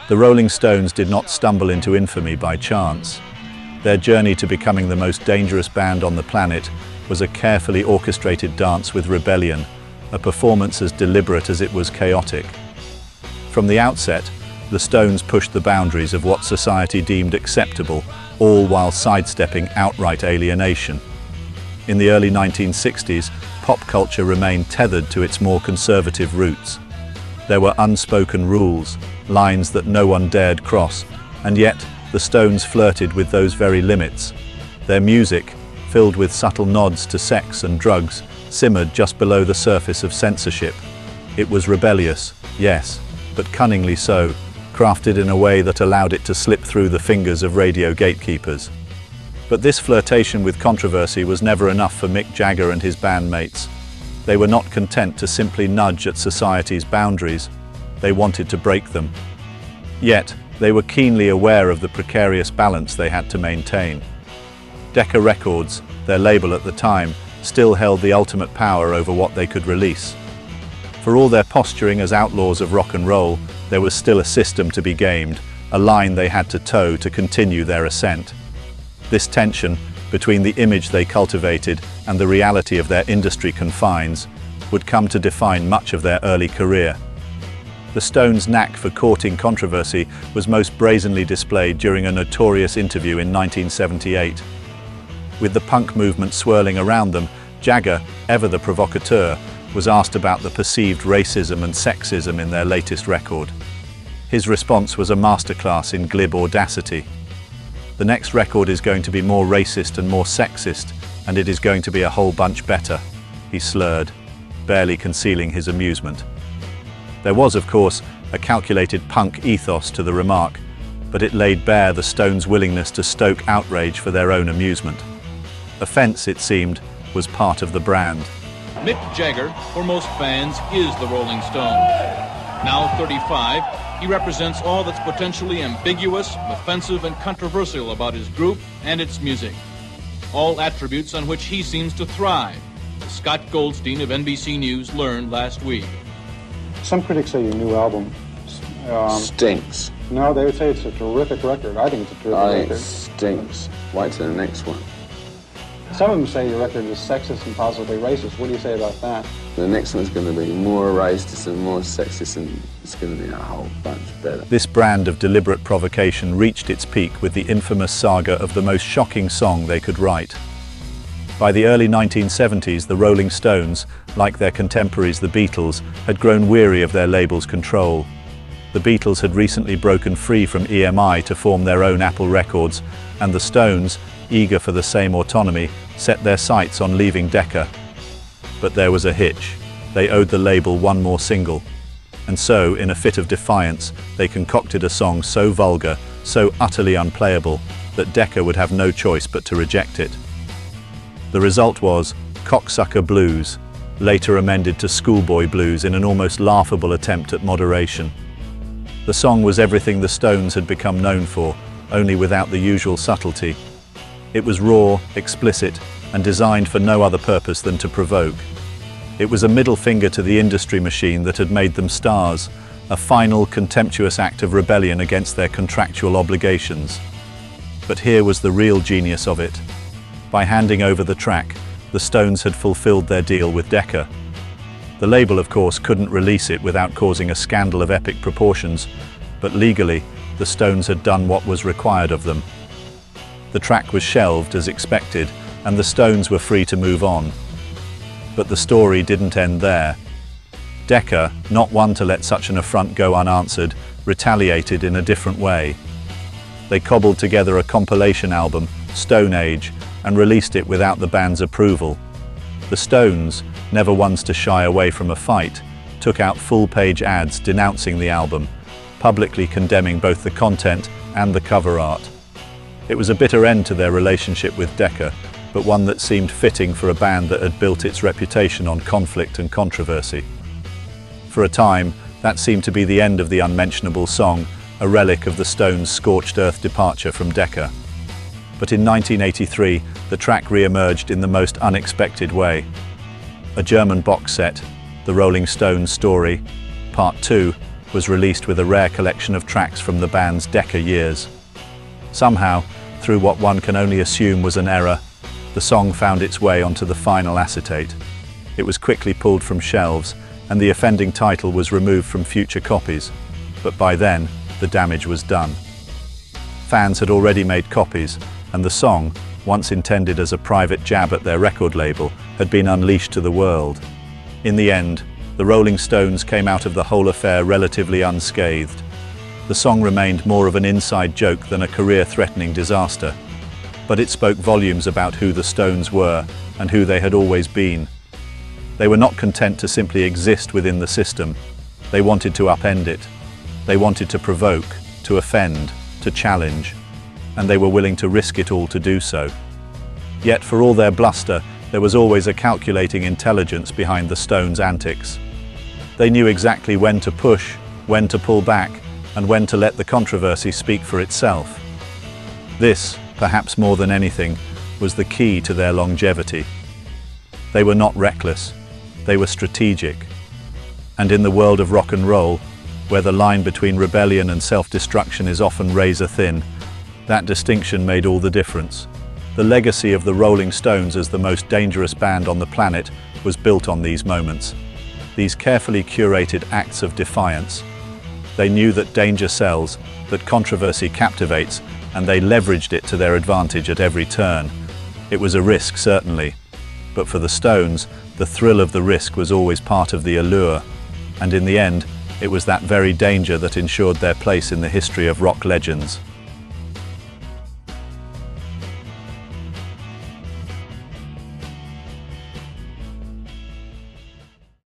The Rolling Stones did not stumble into infamy by chance. Their journey to becoming the most dangerous band on the planet was a carefully orchestrated dance with rebellion, a performance as deliberate as it was chaotic. From the outset, the Stones pushed the boundaries of what society deemed acceptable, all while sidestepping outright alienation. In the early 1960s, pop culture remained tethered to its more conservative roots. There were unspoken rules, lines that no one dared cross, and yet the Stones flirted with those very limits. Their music, filled with subtle nods to sex and drugs, simmered just below the surface of censorship. It was rebellious, yes, but cunningly so, crafted in a way that allowed it to slip through the fingers of radio gatekeepers. But this flirtation with controversy was never enough for Mick Jagger and his bandmates. They were not content to simply nudge at society's boundaries. They wanted to break them. Yet, they were keenly aware of the precarious balance they had to maintain. Decca Records, their label at the time, still held the ultimate power over what they could release. For all their posturing as outlaws of rock and roll, there was still a system to be gamed, a line they had to toe to continue their ascent. This tension, between the image they cultivated and the reality of their industry confines, would come to define much of their early career. The Stones' knack for courting controversy was most brazenly displayed during a notorious interview in 1978. With the punk movement swirling around them, Jagger, ever the provocateur, was asked about the perceived racism and sexism in their latest record. His response was a masterclass in glib audacity. "The next record is going to be more racist and more sexist, and it is going to be a whole bunch better," he slurred, barely concealing his amusement. There was, of course, a calculated punk ethos to the remark, but it laid bare the Stones' willingness to stoke outrage for their own amusement. Offense, it seemed, was part of the brand. Mick Jagger, for most fans, is the Rolling Stone. Now 35, he represents all that's potentially ambiguous, offensive, and controversial about his group and its music. All attributes on which he seems to thrive, as Scott Goldstein of NBC News learned last week. Some critics say your new album stinks. No, they would say it's a terrific record. I think it's a terrific record. Stinks. Wait till the next one. Some of them say your record is sexist and possibly racist. What do you say about that? The next one's going to be more racist and more sexist, and it's going to be a whole bunch better. This brand of deliberate provocation reached its peak with the infamous saga of the most shocking song they could write. By the early 1970s, the Rolling Stones, like their contemporaries the Beatles, had grown weary of their label's control. The Beatles had recently broken free from EMI to form their own Apple Records, and the Stones, eager for the same autonomy, set their sights on leaving Decca. But there was a hitch. They owed the label one more single. And so, in a fit of defiance, they concocted a song so vulgar, so utterly unplayable, that Decca would have no choice but to reject it. The result was Cocksucker Blues, later amended to Schoolboy Blues in an almost laughable attempt at moderation. The song was everything the Stones had become known for, only without the usual subtlety. It was raw, explicit, and designed for no other purpose than to provoke. It was a middle finger to the industry machine that had made them stars, a final, contemptuous act of rebellion against their contractual obligations. But here was the real genius of it. By handing over the track, the Stones had fulfilled their deal with Decca. The label, of course, couldn't release it without causing a scandal of epic proportions, but legally, the Stones had done what was required of them. The track was shelved as expected, and the Stones were free to move on. But the story didn't end there. Decca, not one to let such an affront go unanswered, retaliated in a different way. They cobbled together a compilation album, Stone Age, and released it without the band's approval. The Stones, never ones to shy away from a fight, took out full-page ads denouncing the album, publicly condemning both the content and the cover art. It was a bitter end to their relationship with Decca, but one that seemed fitting for a band that had built its reputation on conflict and controversy. For a time, that seemed to be the end of the unmentionable song, a relic of the Stones' scorched earth departure from Decca. But in 1983, the track re-emerged in the most unexpected way. A German box set, The Rolling Stones Story, Part 2, was released with a rare collection of tracks from the band's Decca years. Somehow, through what one can only assume was an error, the song found its way onto the final acetate. It was quickly pulled from shelves, and the offending title was removed from future copies. But by then, the damage was done. Fans had already made copies, and the song, once intended as a private jab at their record label, had been unleashed to the world. In the end, the Rolling Stones came out of the whole affair relatively unscathed. The song remained more of an inside joke than a career-threatening disaster, but it spoke volumes about who the Stones were and who they had always been. They were not content to simply exist within the system. They wanted to upend it. They wanted to provoke, to offend, to challenge, and they were willing to risk it all to do so. Yet for all their bluster, there was always a calculating intelligence behind the Stones' antics. They knew exactly when to push, when to pull back, and when to let the controversy speak for itself. This, perhaps more than anything, was the key to their longevity. They were not reckless, they were strategic. And in the world of rock and roll, where the line between rebellion and self-destruction is often razor thin, that distinction made all the difference. The legacy of the Rolling Stones as the most dangerous band on the planet was built on these moments, these carefully curated acts of defiance. They knew that danger sells, that controversy captivates, and they leveraged it to their advantage at every turn. It was a risk, certainly, but for the Stones, the thrill of the risk was always part of the allure, and in the end, it was that very danger that ensured their place in the history of rock legends.